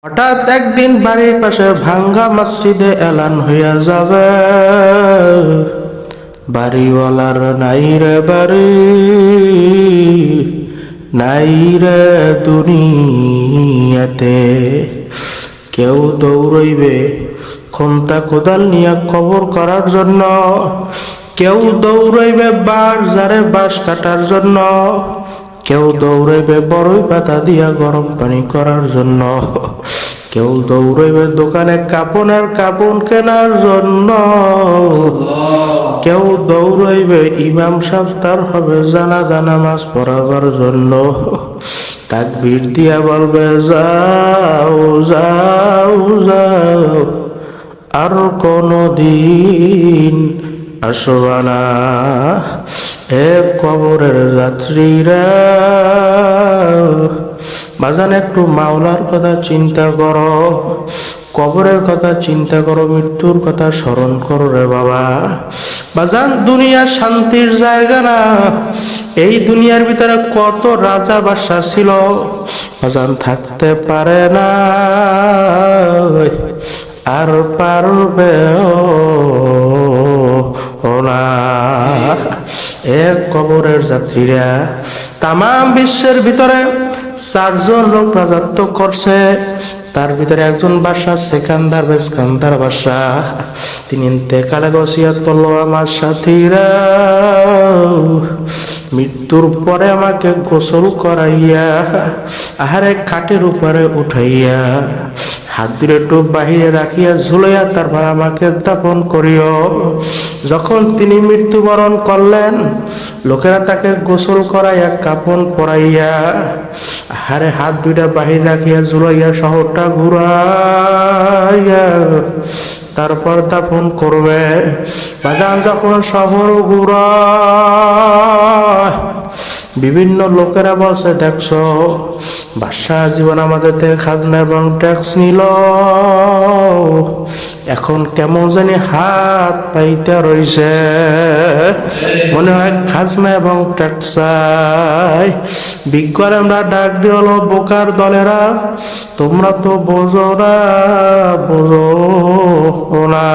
হঠাৎ একদিন বাড়ির পাশে ভাঙ্গা মসজিদে এলান হইয়া যাবে, বাড়িওয়ালার নাই রে বাড়ি, নাই রে দুনিয়াতে। কেউ দৌড়ইবে খন্তা কোদাল নিয়ে কবর করার জন্য, কেউ দৌড়ইবে বাঁশ ঝাড়ে বাঁশ কাটার জন্য, কেউ দৌড়াইবে বড়ই পাতা দিয়া গরম পানি করার জন্য, কেউ দৌড়াইবে দোকানে কাপড়ের কাপড় কেনার জন্য, কেউ দৌড়াইবে ইমাম সাহেব তার হবে জানাজা নামাজ পড়াবার জন্য। তাকবীর দিয়া বলবে যাও যাও যাও, আর কোনদিন আসবা না। এ কবরের যাত্রীরা, বাজান একটু মাওলার কথা চিন্তা করো, কবরের কথা চিন্তা করো, মৃত্যুর কথা স্মরণ করো রে বাবা। বাজান দুনিয়া শান্তির জায়গা না। এই দুনিয়ার ভিতরে কত রাজা বাদশা ছিল, বাজান থাকতে পারে না আর পারবে না। এক কবরের যাত্রীরা তামাম বিশ্বের ভিতরে 4 জন লোক রাজত্ব করছে। তার ভিতরে একজন বাদশা সেকান্দার বেসকান্দার বাদশা। তিনি ইন্তেকালে ওসিয়ত করলো, আমার সাথীরা মৃত্যুর পরে আমাকে গোসল করাইয়া আহারে খাটের উপরে উঠাইয়া হাত দিয়ে একটু বাহিরে রাখিয়া ঝুলাইয়া তারপর আমাকে দাফন করিও। যখন তিনি মৃত্যুবরণ করলেন, লোকেরা তাকে গোসল করাইয়া কাফন পরাইয়া হারে হাত দুইটা বাহির রাখিয়া ঝুলাইয়া শহরটা ঘুরাইয়া তারপর দাফন করবে। বাজান যখন শহর ঘুরায়, বিভিন্ন লোকেরা বলছে দেখছো বাদশাহ জীবন আমাদের থেকে খাজনা এবং ট্যাক্স নিল, এখন কেমন জানি হাত পাইতে রইছে, মনে হয় খাজনা এবং ট্যাক্স চাই। বিজ্ঞান আমরা ডাক দিল, বোকার দলেরা তোমরা তো বোঝো না, বোঝো না।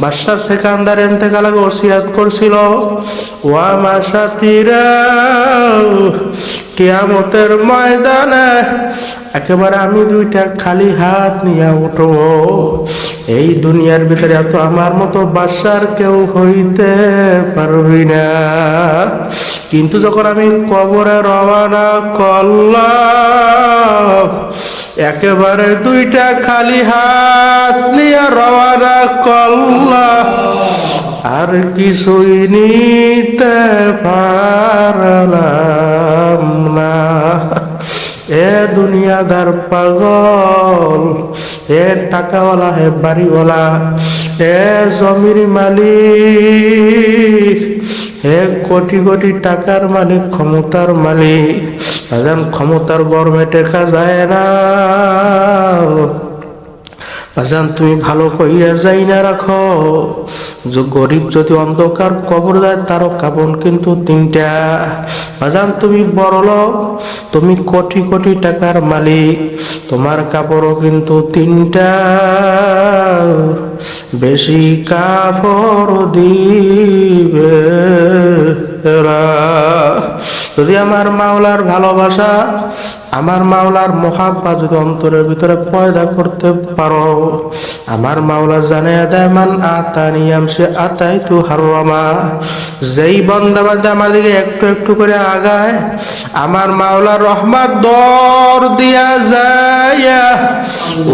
বাদশা সেকান্দার ইন্তেকালে ওসিয়ত করছিল, ও আমার সাথীরা কিয়ামতের ময়দানে একেবারে আমি দুইটা খালি হাত নিয়ে উঠব। এই দুনিয়ার ভিতরে এত আমার মতো বাদশার কেউ হইতে পারবি না। কিন্তু যখন আমি কবরে রওনা করলাম, একেবারে দুইটা খালি হাত নিয়ে রওনা করলাম, আর কিছুই নিতে পারলাম না। এ দুনিয়াদার পাগল, এ টাকাওয়ালা, হে বাড়িওয়ালা, এ জমির মালিক, হে কোটি কোটি টাকার মালিক, ক্ষমতার মালিক, ক্ষমতার গরমে টেকা যায় না। বাজান তুমি ভালো কইয়া যাই না রাখো, যে গরিব যদি অন্ধকার কবর দেয় তারও কাপন কিন্তু 3টা। বাজান তুমি বড় লোক, তুমি কোটি কোটি টাকার মালিক, তোমার কাপড়ও কিন্তু 3টা। বেশি কাপড় দিবে যদি আমার মাওলার ভালোবাসা, আমার মাওলার মোহাব্বত যদি অন্তরের ভিতরে পয়দা করতে পারো, আমার মাওলা জানে দেয় মান আতানি আমসে আতাইতু হাররামা। যেই বান্দা বান্দা আমার দিকে একটু একটু করে আগায়, আমার মাওলার রহমত দর দিয়া যায়,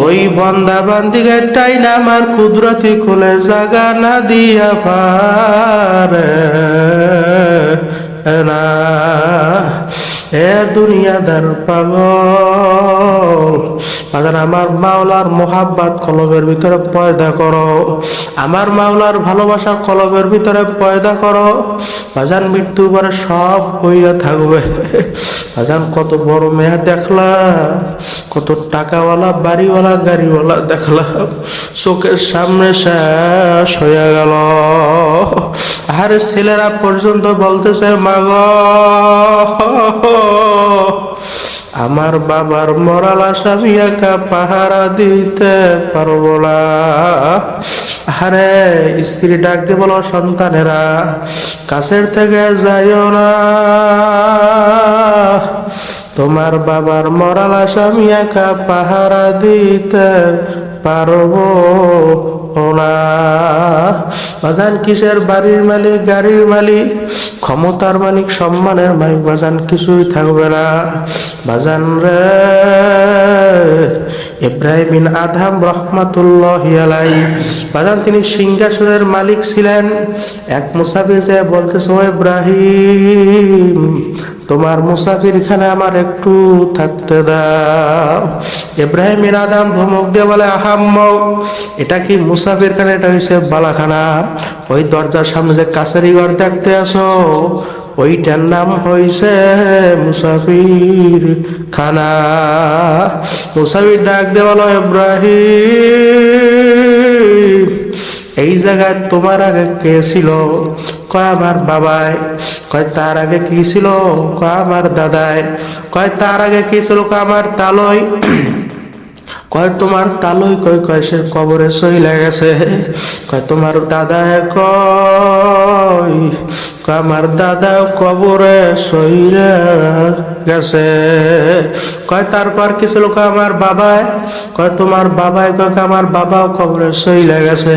ওই বান্দা বান্দিকে টাইনা আমার কুদরতি খুলে জাগা না দিয়া পারে না। এ দুনিয়াদার পাগল, আমার মাওলার মোহাব্বত কলবের ভিতরে পয়দা করো, আমার মাওলার ভালোবাসা কলবের ভিতরে পয়দা করো। বাজান মৃত্যু পরে সব হইয়া থাকবে। বাজান কত বড় মেয়ে দেখলাম, কত টাকাওয়ালা, বাড়িওয়ালা, গাড়িওয়ালা দেখলাম, চোখের সামনে শেষ হইয়া গেল। আরে ছেলেরা পর্যন্ত বলতেছে মাগো আমার বাবার মরাল আশা আমি একা পাহারা দিতে পারবো না। আরে স্ত্রী ডাক দিয়ে বলো, সন্তানেরা কাছের থেকে যাইও না, তোমার বাবার মরাল আশা আমি একা পাহারা দিতে পারবো না। বাজান কিসের বাড়ির মালিক, গাড়ির মালিক, ক্ষমতার মালিক, সম্মানের মালিক বাজান কিছুই থাকবে না। বাজান রে ইব্রাহিম বিন আদহাম রহমাতুল্লাহি আলাইহি বাজান তিনি সিংহাসনের মালিক ছিলেন। এক মুসাফির যে বলতেছে, ও ইব্রাহিম তোমার মুসাফিরখানে আমার একটু থাকতে দাও। ইব্রাহিম বিন আদহাম ধমক দিয়ে বলে, আহাম্মক এটা কি মুসাফিরখানা, এটা হইছে বালাখানা। ওই দরজার সামনে যে কাছারি ঘর দেখতে আসো ওইটার নাম হইছে মুসাফির খানা। মুসাফির ডাক দিয়ে বলো, ইব্রাহিম এই জায়গায় তোমার আগে কে ছিল? কয় আমার বাবাই। কয় তার আগে কি ছিল? কয় আমার দাদাই। কয় তার আগে কি ছিল? কয় আমার তালই। কয় তোমার তালই কয়? কয় সে কবরে সইলা গেছে। কয় তোমার দাদা কয়? কয় আমার দাদা কবরে সইলা গেছে। কয় তারপর কি ছিল? কয় আমার বাবাই। কয় তোমার বাবাই। কয় আমার বাবাও কবরে সইলা গেছে।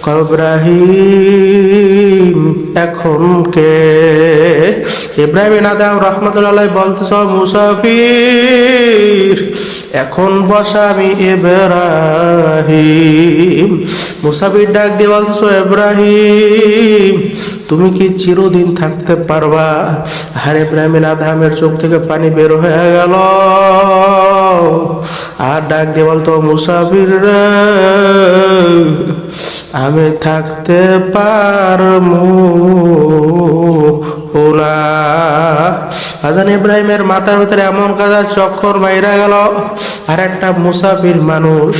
কয় ইব্রাহিম এখন কে? ইব্রাহিম বিন আদহাম রাহমাতুল্লাহ বলতেছ, মুসাফির এখন বসা আমি ইব্রাহিম। মুসাফির ডাক দিয়ে বলতেছ, ইব্রাহিম তুমি কি চিরদিন থাকতে পারবা? আর ইব্রাহিম বিন আদহামের চোখ থেকে পানি বের হয়ে গেল। আর ডাক দিয়ে বলতো, মুসাফির রে আমি থাকতে পারমু না। আজান ইব্রাহিমের মাথার ভিতরে এমন কাজা চক্কর বাইরা গেল। আর একটা মুসাফির মানুষ,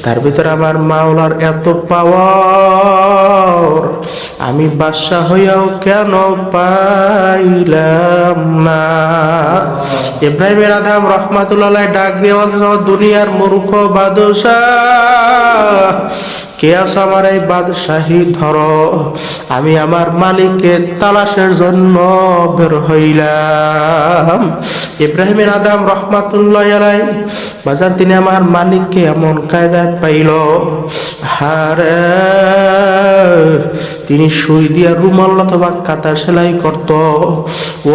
তার ভিতরে আমার মাওলার এত পাওয়ার, আমি বাদশা হইয়াও কেন পাইলাম না? ইব্রাহিম বিন আদহাম রহমাতুল্লাহ ডাক দিয়ে বলতে, দুনিয়ার মূর্খ বাদশাহ কে আছো? আমার এই বাদশাহী ধরো। আমি আমার মালিকের তালাশের জন্য বের হইলাম। ইব্রাহিম বিন আদহাম রাহমাতুল্লাহি আলাইহি বাজার তিনি আমার মালিককে এমন কায়দায় পাইল। হারে তিনি সুই দিয়া রুমাল অথবা কাঁথা সেলাই করত।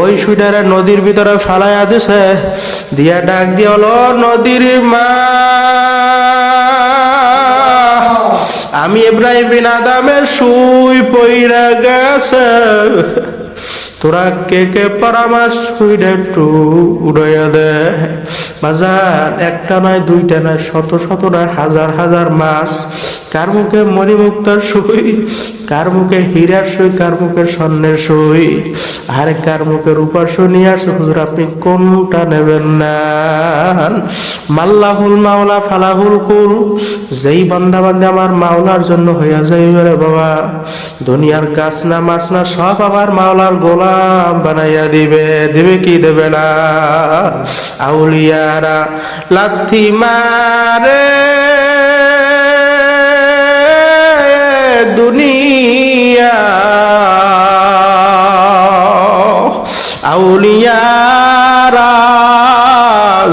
ওই সুইটারে নদীর ভিতরে ফালাইয়া দিছে। দিয়া ডাক দিয়ে হলো, নদীর মা আমি ইব্রাহিম বিন আদহামের সুই পইরা গেছে, তোরা কে কে পরামর্শ সুইটা একটু উড়াইয়া দে। বাজার একটা নয়, দুইটা নয়, শত শত নয়, হাজার হাজার মাছ। কার মুখে মণিমুক্তার সুই, কার মুখে হীরার সুই, কার মুখে স্বর্ণের সুই, আর কার মুখে রূপার সুই নিয়ে আসছে। হুজুর আপনি কোনটা নেবেন না? মাল্লাহুল মাওলা ফালাহুল কুল, যেই বান্দা বান্দা আমার মাওলার জন্য হইয়া যাইবে রে বাবা, দুনিয়ার গাছ না মাছ না সব আমার মাওলার গোলাম বানাইয়া দিবে। দিবে কি দেবে না? আউলিয়ারা লাথি মারে দুনিয়া, আউলিয়ারা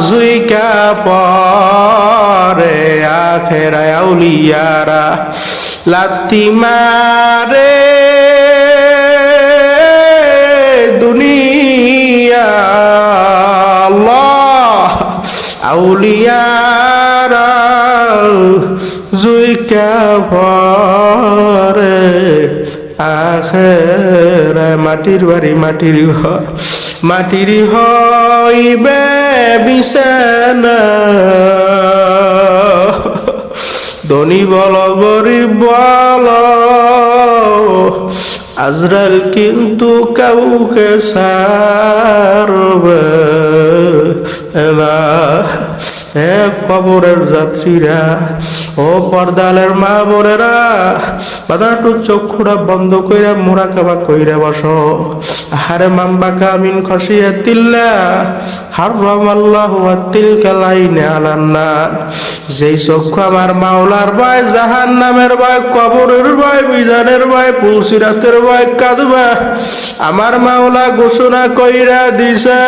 জুইকা পরে আখেরায়, আউলিয়ারা লাথি মারে দুনিয়া, আল্লাহ আউলিয়ারা জুইকা পরে আখেরায়। মাটির বাড়ি মাটির ঘর, মাটির হইবে বিছানা, ধনী বল গরিব বল, আজরাইল কিন্তু কাউকে ছাড়বে না। হে কবরের যাত্রীরা, ও পর্দালের মা বোনেরা, বাজারটু চক্ষুরা বন্ধ কইরা মুরাকাবা কইরা বসো। আহারে মাম্বাকা মিন খশিয়াতিল্লাহ হারামাল্লাহু আতিলকাল আইনে আলান নার। যেই চক্ষু আমার মাওলার ভয়, জাহান্নামের ভয়, কবরের ভয়, মিজানের ভয়, পুলসিরাতের ভয় কাঁদবা, আমার মাওলা ঘোষণা কইরা দিছে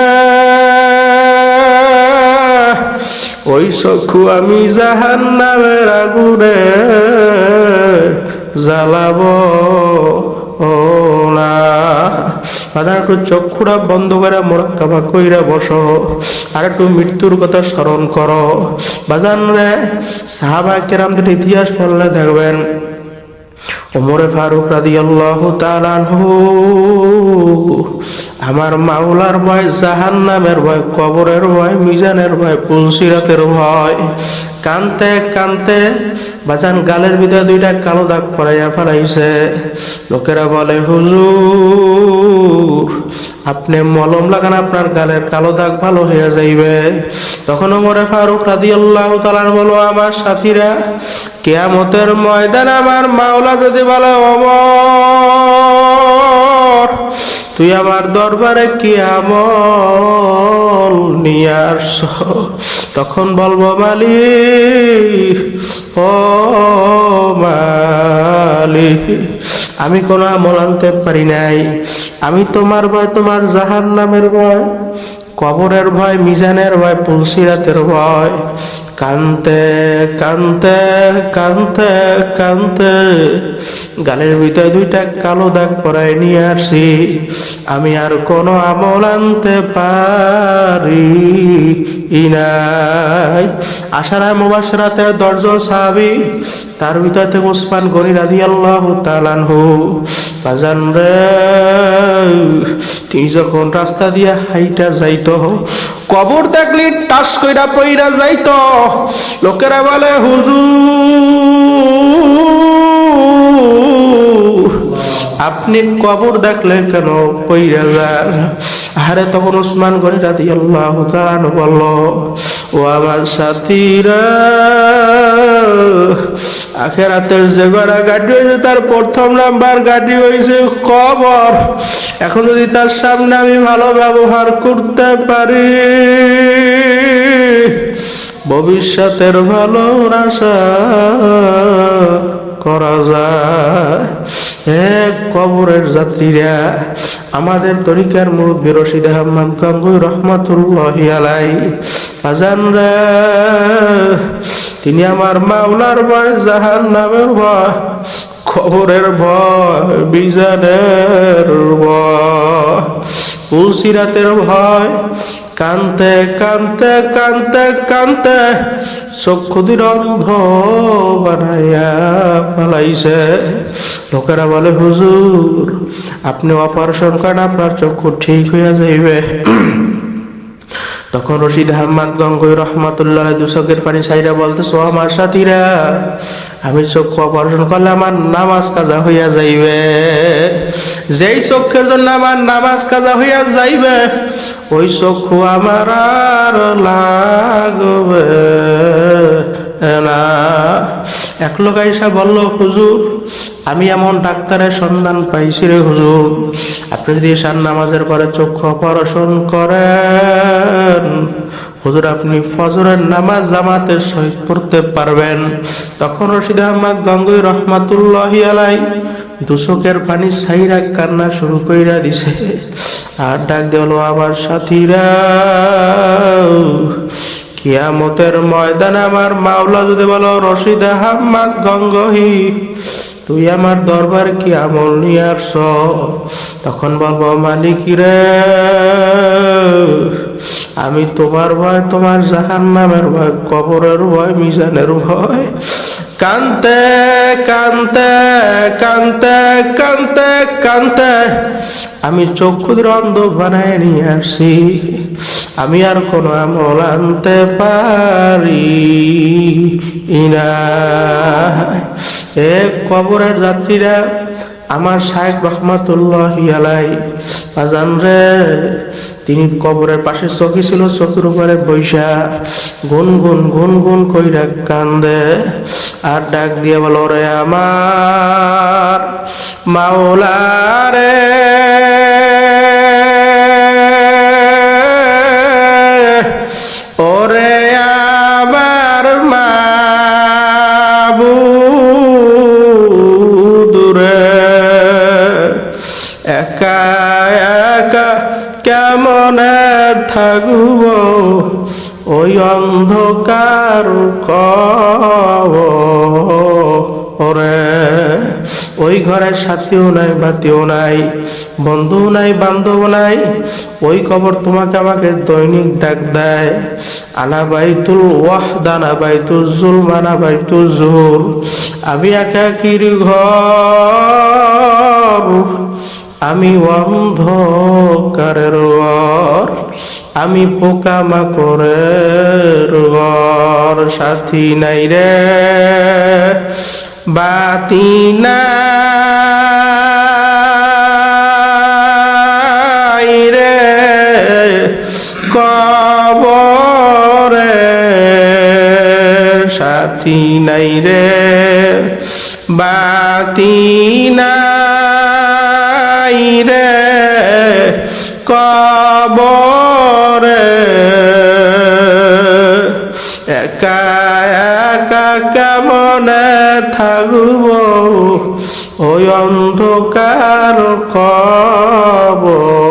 ওই চক্ষু আমি জাহান্নামের আগুনে জ্বালাবো না। একটু চক্ষুরা বন্ধ করে মোরাক্কাবা কইরা বসো, আর একটু মৃত্যুর কথা স্মরণ করো। বাজান রে, সাহাবা কেরামদের ইতিহাস পড়লে দেখবেন ওমরে ফারুক রাদিয়াল্লাহু তাআলা আনহু আমার মাওলার ভয়, জাহান্নামের ভয়, কবরের ভয়, মিজানের ভয়, পুলসিরাতের ভয় কানতে কানতে বাজান গালের ভিতরে দুইটা কালো দাগ পড়াইয়া ফেলাইছে। লোকেরা বলে হুজুর আপনি মলম লাগান, আপনার গালের কালো দাগ ভালো হয়ে যাইবে। তখন ওমরে ফারুক রাদিয়াল্লাহু তাআলা বলো, আমার সাথীরা, কিয়ামতের ময়দানে আমার মাওলা যদি বলে ওমর তুই আমার দরবারে কি আমল নিয়ে আসছ, তখন বলবো মালিক, ও মালিক আমি কোনো আমল আনতে পারি নাই, আমি তোমার ভয়, তোমার জাহান্নামের ভয়, কবরের ভয়, মিজানের ভয়, পুলসিরাতের ভয় কানতে কানতে কানতে কানতে গালের ভিতরে দুইটা কালো দাগ পরায় নিয়ে আসি, আমি আর কোনো আমল আনতে পারি নাই। আশারা মুবাশশিরাতের 10 জন সাহাবী, তার ভিতর থেকে উসমান গনি রাদিয়াল্লাহু তাআলা আনহু বাজান রে, তিনি যখন রাস্তা দিয়া হাইটা যাইতো, কবর দেখলি টাস কইরা পইরা যাইতো। লোকেরা বলে হুজুর আপনি কবর দেখলে কেন পইরা যান? আরে তখন উসমান গনি রাদিয়াল্লাহু তাআলা আনহু বলল, ও আমার সাথীরা, আখিরাতের যে গড়া গাড়ি হয়েছে তার প্রথম নাম্বার গাড়ি হয়েছে কবর। এখন যদি তার সামনে আমি ভালো ব্যবহার করতে পারি, ভবিষ্যতের ভালো আশা করা যায়। এক কবরের যাত্রীরা, আমাদের তরিকার মুরব্বী রশিদ আহমদ গঙ্গুই রহমাতুল্লাহি আলাইহি আজান রে, তিনি আমার মাওলার ভয়, জাহান্নামের ভয়, কবরের ভয়, বিজানের ভয়, পুলসিরাতের ভয় কানতে কানতে কানতে কানতে চক্ষু দুই অন্ধ বানাইয়া ফেলাইছে। লোকেরা বলে হুজুর আপনি অপারেশন করেন, আপনার চক্ষু ঠিক হইয়া যাইবে। তখন রশিদ আহমদ গঙ্গুই রহমাতুল্লাহ আলাইহি চোখের পানি ছাইরা বলতেছো, আমার সাথীরা, আমি চক্ষু অপারেশন করলে আমার নামাজ কাজা হইয়া যাইবে। যেই চক্ষের জন্য আমার নামাজ কাজা হইয়া যাইবে, ওই চক্ষু আমার আর লাগবে না। এক লোক আইসা বলল, হুজুর আমি এমন ডাক্তারের সন্ধান পাইছি রে হুজুর, আপনি যদি ঈশান নামাজের পরে চক্ষু অপারেশন করেন, হুজুর আপনি ফজরের নামাজ জামাতের সহিত পড়তে পারবেন। তখন রশিদ আহমদ গঙ্গুই রহমাতুল্লাহি আলাইহি দুচোখের পানি ছাইরা কান্না শুরু কইরা দিছে, আর ডাক দিল, আমার সাথীরা, কিয়ামতের ময়দানে আমার মাওলা যদি বলো রশিদ আহমদ গঙ্গোহী তুই আমার দরবার কি আমল নিয়ে আসছ, তখন বলবো মালিক রে, আমি তোমার ভয়, তোমার জাহান্নামের ভয়, কবরের ভয়, মিজানের ভয় কানতে কানতে কানতে কানতে কানতে আমি চক্ষু অন্ধ বানায় নিয়ে আসছি, আমি আর কোনো আমল আনতে পারি না। এক কবরের যাত্রীরা, আমার শাইখ রহমাতুল্লাহি আলাইহি আজান রে, তিনি কবরের পাশে চকি ছিল, চকির উপরে বৈশা গুনগুন গুনগুন কইরা কান্দে আর ডাক দিয়ে বলো, রে আমার মাওলা রে, ওরে আমার মাবুদ রে, একা একা কেমনে থাকব ওই অন্ধকার কবরে। ওই ঘরের সাথীও নাই, বাতিও নাই, বন্ধু নাই, বান্ধব নাই। ওই কবর তোমাকে আমাকে দৈনিক ডাক দেয়, আনা বাইতুল ওয়াহদা না বাইতুল জুলমা না বাইতুল জুহুর। আমি একাকির ঘর, আমি অন্ধকারের ঘর, আমি পোকামাকড়ের ঘর। সাথী নাই রে, বাতি নাই রে কবরে, সাথী নাই রে, বাতি নাই রে কবরে। একা একা কেমনে থাকব ওই অন্ধকার কবরে।